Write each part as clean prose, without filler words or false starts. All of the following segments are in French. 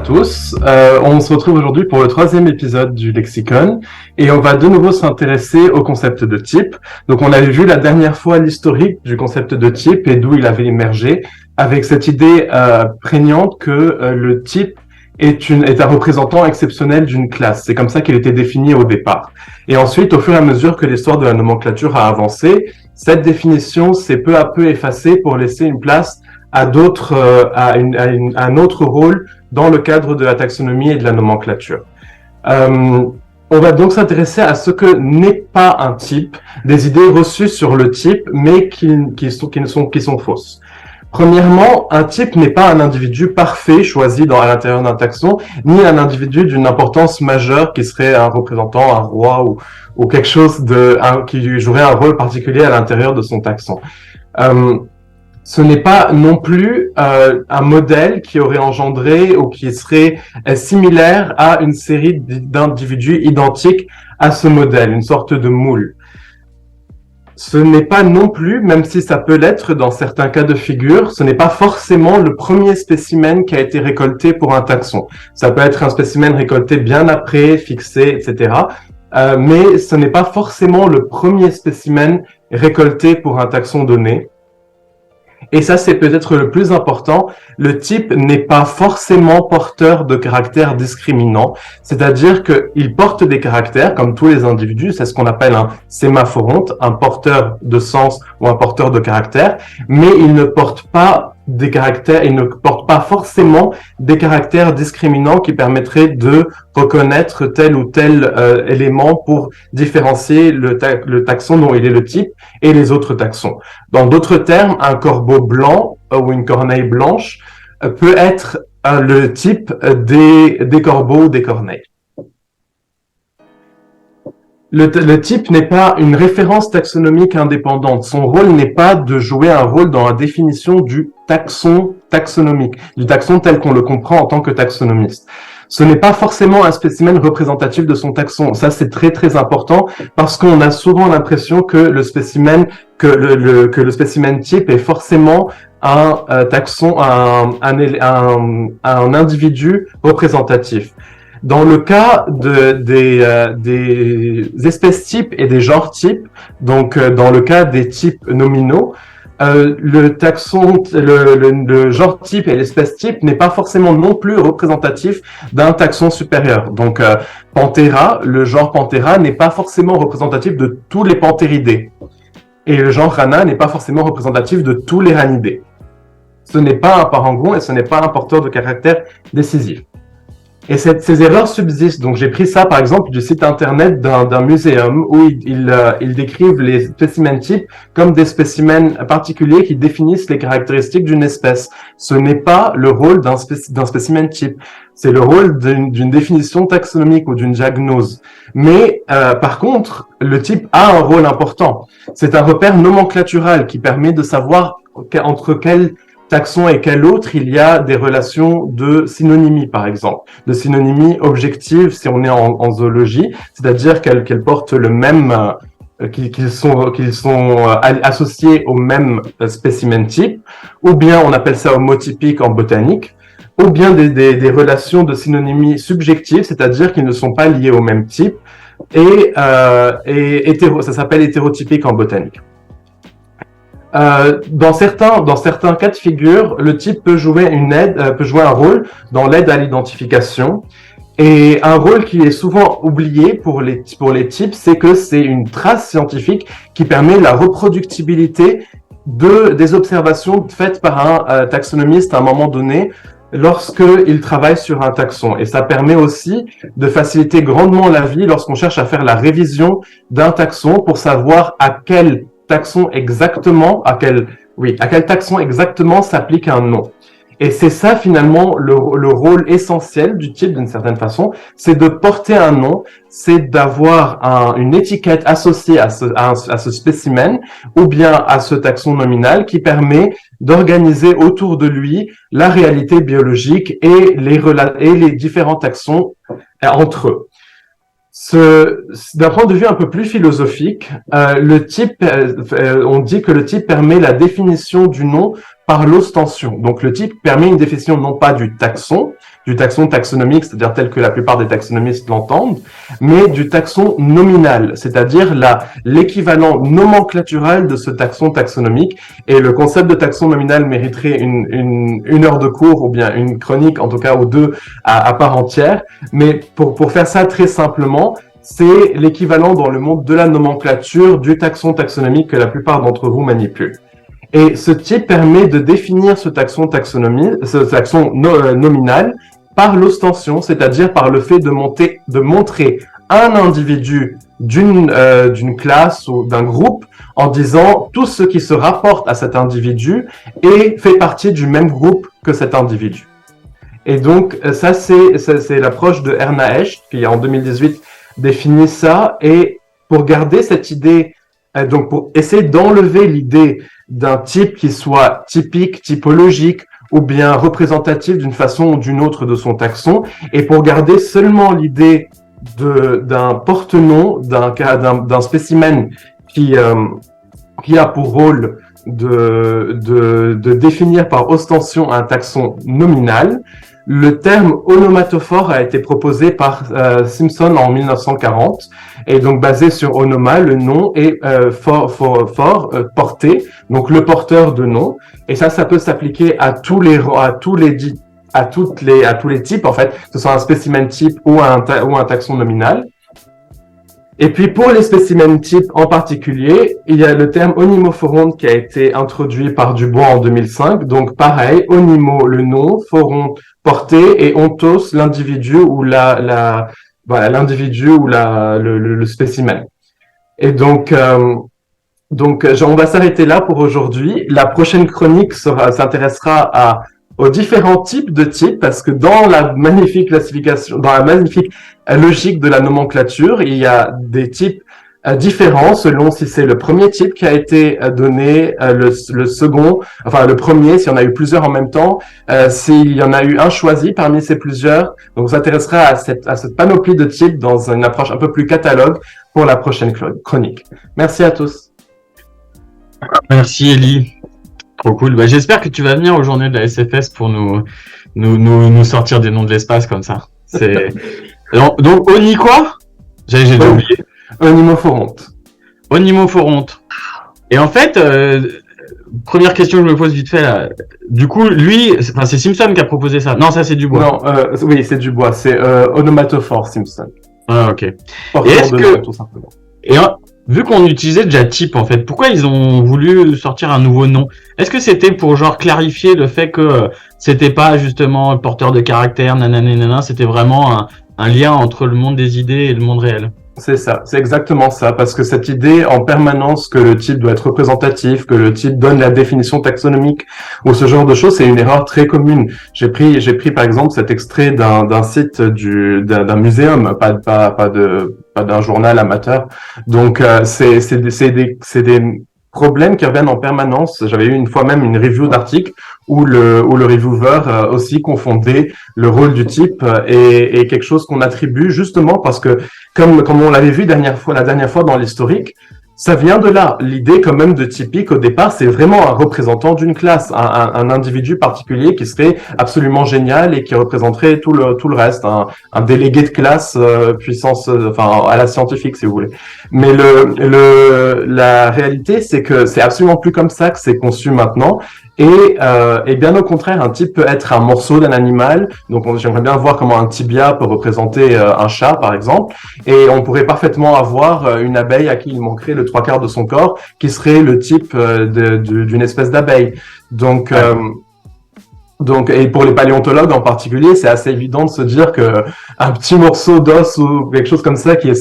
tous. On se retrouve aujourd'hui pour le troisième épisode du Lexicon et on va de nouveau s'intéresser au concept de type. Donc on avait vu la dernière fois l'historique du concept de type et d'où il avait émergé avec cette idée prégnante que le type est un représentant exceptionnel d'une classe. C'est comme ça qu'il était défini au départ. Et ensuite, au fur et à mesure que l'histoire de la nomenclature a avancé, cette définition s'est peu à peu effacée pour laisser une place à d'autres, un autre rôle dans le cadre de la taxonomie et de la nomenclature. On va donc s'intéresser à ce que n'est pas un type, des idées reçues sur le type, mais qui sont fausses. Premièrement, un type n'est pas un individu parfait choisi à l'intérieur d'un taxon, ni un individu d'une importance majeure qui serait un représentant, un roi ou quelque chose qui jouerait un rôle particulier à l'intérieur de son taxon. Ce n'est pas non plus un modèle qui aurait engendré ou qui serait similaire à une série d'individus identiques à ce modèle, une sorte de moule. Ce n'est pas non plus, même si ça peut l'être dans certains cas de figure, ce n'est pas forcément le premier spécimen qui a été récolté pour un taxon. Ça peut être un spécimen récolté bien après, fixé, etc. Mais ce n'est pas forcément le premier spécimen récolté pour un taxon donné. Et ça, c'est peut-être le plus important. Le type n'est pas forcément porteur de caractères discriminants, c'est-à-dire qu'il porte des caractères, comme tous les individus, c'est ce qu'on appelle un sémaphoronte, un porteur de sens ou un porteur de caractères, mais il ne porte pas des caractères, il ne porte pas forcément des caractères discriminants qui permettraient de reconnaître tel ou tel élément pour différencier le taxon dont il est le type et les autres taxons. Dans d'autres termes, un corbeau blanc ou une corneille blanche peut être le type des corbeaux ou des corneilles. Le type n'est pas une référence taxonomique indépendante. Son rôle n'est pas de jouer un rôle dans la définition du taxon taxonomique, du taxon tel qu'on le comprend en tant que taxonomiste. Ce n'est pas forcément un spécimen représentatif de son taxon. Ça, c'est très, très important parce qu'on a souvent l'impression que le spécimen type est forcément un taxon, un individu représentatif. Dans le cas des espèces types et des genres types, donc dans le cas des types nominaux, le genre type et l'espèce type n'est pas forcément non plus représentatif d'un taxon supérieur. Donc Panthera, le genre Panthera n'est pas forcément représentatif de tous les Panthéridés. Et le genre Rana n'est pas forcément représentatif de tous les Ranidés. Ce n'est pas un parangon et ce n'est pas un porteur de caractère décisif. Et ces erreurs subsistent. Donc, j'ai pris ça, par exemple, du site internet d'un muséum où ils décrivent les spécimens types comme des spécimens particuliers qui définissent les caractéristiques d'une espèce. Ce n'est pas le rôle d'un spécimen type. C'est le rôle d'une définition taxonomique ou d'une diagnose. Mais, par contre, le type a un rôle important. C'est un repère nomenclatural qui permet de savoir entre quel taxon et quel autre il y a des relations de synonymie, par exemple, de synonymie objective si on est en zoologie, c'est-à-dire qu'elles portent le même, qu'ils sont associés au même spécimen type, ou bien on appelle ça homotypique en botanique, ou bien des relations de synonymie subjective, c'est-à-dire qu'ils ne sont pas liés au même type, et ça s'appelle hétérotypique en botanique. Dans certains cas de figure, le type peut jouer un rôle dans l'aide à l'identification. Et un rôle qui est souvent oublié pour les types, c'est que c'est une trace scientifique qui permet la reproductibilité des observations faites par un taxonomiste à un moment donné lorsqu'il travaille sur un taxon. Et ça permet aussi de faciliter grandement la vie lorsqu'on cherche à faire la révision d'un taxon pour savoir à quel taxon exactement, à quel taxon exactement s'applique un nom. Et c'est ça finalement le rôle essentiel du type d'une certaine façon, c'est de porter un nom, c'est d'avoir une étiquette associée à ce spécimen ou bien à ce taxon nominal qui permet d'organiser autour de lui la réalité biologique et les différents taxons entre eux. D'un point de vue un peu plus philosophique, on dit que le type permet la définition du nom par l'ostension. Donc le type permet une définition non pas du taxon, du taxon taxonomique, c'est-à-dire tel que la plupart des taxonomistes l'entendent, mais du taxon nominal, c'est-à-dire l'équivalent nomenclatural de ce taxon taxonomique. Et le concept de taxon nominal mériterait une heure de cours ou bien une chronique, en tout cas, ou deux à part entière. Mais pour faire ça très simplement, c'est l'équivalent dans le monde de la nomenclature du taxon taxonomique que la plupart d'entre vous manipulent. Et ce type permet de définir ce taxon nominal par l'ostension, c'est-à-dire par le fait de montrer un individu d'une classe ou d'un groupe en disant tout ce qui se rapporte à cet individu et fait partie du même groupe que cet individu. Et donc, ça, c'est l'approche de Erna Esch, qui en 2018 définit ça. Et pour garder cette idée, donc pour essayer d'enlever l'idée d'un type qui soit typique, typologique, ou bien représentatif d'une façon ou d'une autre de son taxon, et pour garder seulement l'idée d'un porte-nom, d'un spécimen qui a pour rôle de définir par ostension un taxon nominal. Le terme onomatophore a été proposé par Simpson en 1940 et donc basé sur onoma, le nom, et porté, donc le porteur de nom. Et ça peut s'appliquer à tous les types en fait, que ce soit un spécimen type ou un taxon nominal. Et puis pour les spécimens types en particulier, il y a le terme onymophoronte qui a été introduit par Dubois en 2005. Donc pareil, onymo le nom, phoron porté et ontos l'individu ou l'individu ou le spécimen. Et donc on va s'arrêter là pour aujourd'hui. La prochaine chronique s'intéressera aux différents types de types, parce que dans la magnifique classification, dans la magnifique logique de la nomenclature, il y a des types différents selon si c'est le premier type qui a été donné, le second, enfin le premier, s'il y en a eu plusieurs en même temps, s'il y en a eu un choisi parmi ces plusieurs. Donc on s'intéressera à cette panoplie de types dans une approche un peu plus catalogue pour la prochaine chronique. Merci à tous. Merci Elie. Trop cool. Bah, j'espère que tu vas venir aux journées de la SFS pour nous sortir des noms de l'espace comme ça. Donc Oni quoi? J'ai déjà oublié. Onymophoronte. Onymophoronte. Et en fait, première question que je me pose vite fait là. Du coup, lui, c'est Simpson qui a proposé ça. Non, ça c'est Dubois. Non, oui, c'est Dubois. C'est onomatophore Simpson. Ah, ok. Et est-ce que tout simplement. Vu qu'on utilisait déjà type en fait, pourquoi ils ont voulu sortir un nouveau nom? Est-ce que c'était pour genre clarifier le fait que c'était pas justement le porteur de caractère, nanana, c'était vraiment un lien entre le monde des idées et le monde réel? C'est ça, c'est exactement ça, parce que cette idée en permanence que le type doit être représentatif, que le type donne la définition taxonomique ou ce genre de choses, c'est une erreur très commune. J'ai pris par exemple cet extrait d'un site d'un muséum, pas d'un journal amateur. Donc c'est des problèmes qui reviennent en permanence. J'avais eu une fois même une review d'article où le reviewer aussi confondait le rôle du type et quelque chose qu'on attribue justement parce que comme on l'avait vu la dernière fois dans l'historique, ça vient de là. L'idée quand même de typique au départ, c'est vraiment un représentant d'une classe, un individu particulier qui serait absolument génial et qui représenterait tout le reste, un délégué de classe puissance, enfin à la scientifique si vous voulez. Mais la réalité, c'est que c'est absolument plus comme ça que c'est conçu maintenant. Et bien au contraire, un type peut être un morceau d'un animal. Donc j'aimerais bien voir comment un tibia peut représenter un chat, par exemple. Et on pourrait parfaitement avoir une abeille à qui il manquerait le 3/4 de son corps, qui serait le type d'une espèce d'abeille. Donc et pour les paléontologues en particulier, c'est assez évident de se dire que un petit morceau d'os ou quelque chose comme ça qui a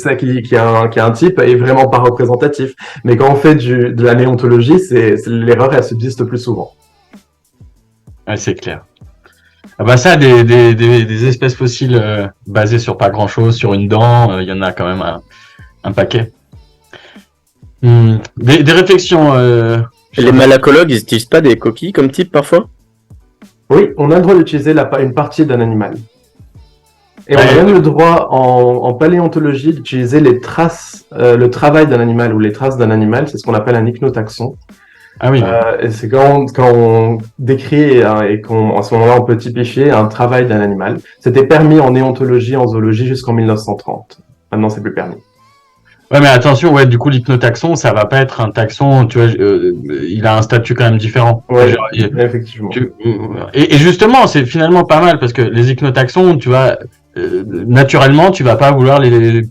un type est vraiment pas représentatif. Mais quand on fait de la néontologie, l'erreur elle subsiste plus souvent. Ouais, c'est clair. Ah bah ça, des espèces fossiles basées sur pas grand-chose, sur une dent, il y en a quand même un paquet. Des réflexions. Les malacologues, ils utilisent pas des coquilles comme type parfois? Oui, on a le droit d'utiliser une partie d'un animal. Et on a même le droit en paléontologie d'utiliser les traces, le travail d'un animal ou les traces d'un animal, c'est ce qu'on appelle un ichnotaxon. Ah oui. Et c'est quand on décrit et à ce moment-là, on peut typifier un travail d'un animal. C'était permis en néontologie, en zoologie jusqu'en 1930. Maintenant, c'est plus permis. Ouais, mais attention, ouais, du coup, l'hypnotaxon, ça va pas être un taxon, tu vois, il a un statut quand même différent. Ouais, Genre, effectivement. Et justement, c'est finalement pas mal parce que les hypnotaxons, tu vois, naturellement, tu vas pas vouloir les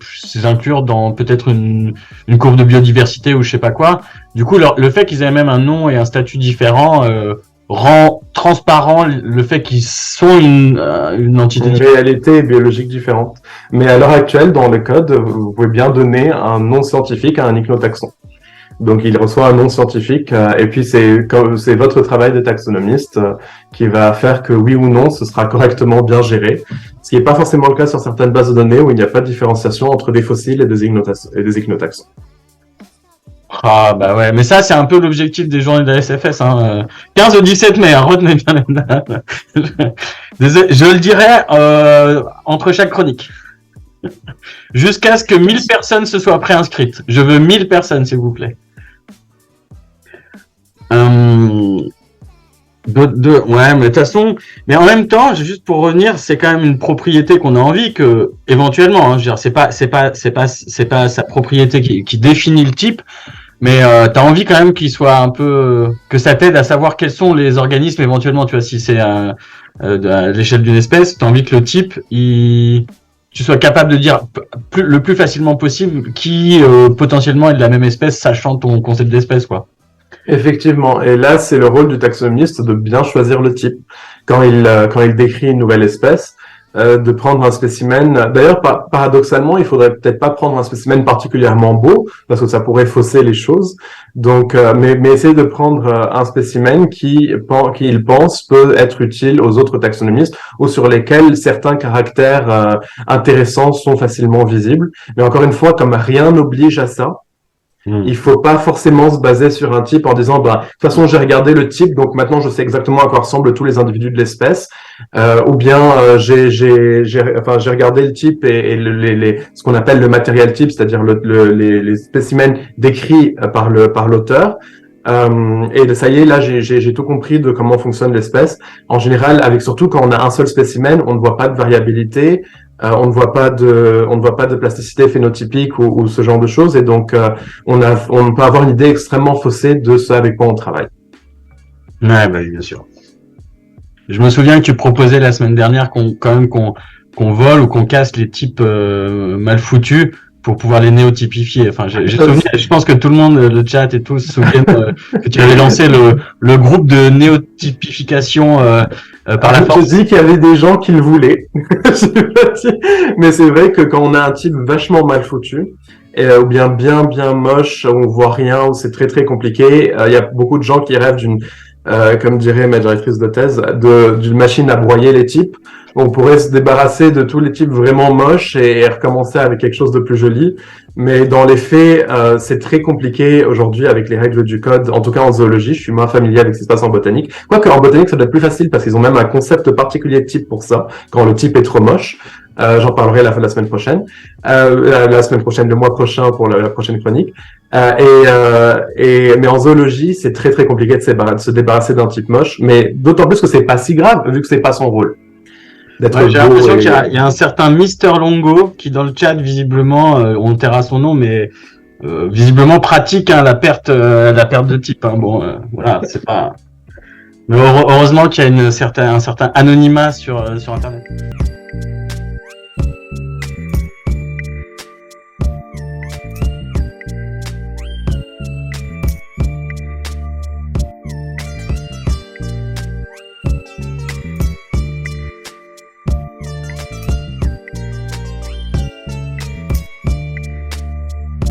inclure dans peut-être une courbe de biodiversité ou je sais pas quoi. Du coup, le fait qu'ils aient même un nom et un statut différent rend transparent le fait qu'ils sont une entité Une différente. réalité biologique différente. Mais à l'heure actuelle, dans le code, vous pouvez bien donner un nom scientifique à un hypnotaxon. Donc, il reçoit un nom scientifique, et puis c'est votre travail de taxonomiste qui va faire que oui ou non, ce sera correctement bien géré. Ce qui n'est pas forcément le cas sur certaines bases de données où il n'y a pas de différenciation entre des fossiles et des hypnotaxons. Ah bah ouais, mais ça c'est un peu l'objectif des journées de la SFS. 15 au 17 mai, retenez bien les dates. Je le dirai entre chaque chronique. Jusqu'à ce que 1000 personnes se soient préinscrites. Je veux 1000 personnes, s'il vous plaît. Ouais, mais de toute façon, mais en même temps, juste pour revenir, c'est quand même une propriété qu'on a envie que, éventuellement, je veux dire, c'est pas sa propriété qui définit le type, mais t'as envie quand même qu'il soit un peu, que ça t'aide à savoir quels sont les organismes éventuellement, tu vois, si c'est à l'échelle d'une espèce, t'as envie que le type, tu sois capable de dire le plus facilement possible qui potentiellement est de la même espèce, sachant ton concept d'espèce, quoi. Effectivement. Et là, c'est le rôle du taxonomiste de bien choisir le type. Quand il décrit une nouvelle espèce, de prendre un spécimen. D'ailleurs, paradoxalement, il faudrait peut-être pas prendre un spécimen particulièrement beau, parce que ça pourrait fausser les choses. Donc, mais essayer de prendre un spécimen qui il pense peut être utile aux autres taxonomistes ou sur lesquels certains caractères intéressants sont facilement visibles. Mais encore une fois, comme rien n'oblige à ça, il faut pas forcément se baser sur un type en disant, bah, de toute façon, j'ai regardé le type, donc maintenant je sais exactement à quoi ressemblent tous les individus de l'espèce, ou bien j'ai regardé le type et ce qu'on appelle le matériel type, c'est-à-dire les spécimens décrits par l'auteur. Et ça y est, là, j'ai tout compris de comment fonctionne l'espèce. En général, surtout quand on a un seul spécimen, on ne voit pas de variabilité. On ne voit pas de plasticité phénotypique ou ce genre de choses, et donc on peut avoir une idée extrêmement faussée de ce avec quoi on travaille. Ouais, bah bien sûr. Je me souviens que tu proposais la semaine dernière qu'on vole ou qu'on casse les types mal foutus pour pouvoir les néotypifier. Enfin, je pense que tout le monde, le chat et tous se souviennent que tu avais lancé le groupe de néotypification par la force. Je dis qu'il y avait des gens qui le voulaient. Mais c'est vrai que quand on a un type vachement mal foutu, ou bien bien moche, où on voit rien, où c'est très très compliqué, il y a beaucoup de gens qui rêvent d'une, comme dirait ma directrice de thèse, d'une machine à broyer les types. On pourrait se débarrasser de tous les types vraiment moches et recommencer avec quelque chose de plus joli. Mais dans les faits, c'est très compliqué aujourd'hui avec les règles du code. En tout cas en zoologie, je suis moins familier avec ce qui se passe en botanique. Quoique en botanique, ça doit être plus facile parce qu'ils ont même un concept particulier de type pour ça, quand le type est trop moche. J'en parlerai la semaine prochaine. Le mois prochain pour la prochaine chronique. Mais en zoologie, c'est très très compliqué de se débarrasser d'un type moche. Mais d'autant plus que c'est pas si grave vu que c'est pas son rôle. Ouais, j'ai l'impression qu'il y a un certain Mister Longo qui dans le chat visiblement, on taira son nom, mais visiblement pratique la perte de type. Voilà, c'est pas. Mais heureusement qu'il y a un certain anonymat sur Internet.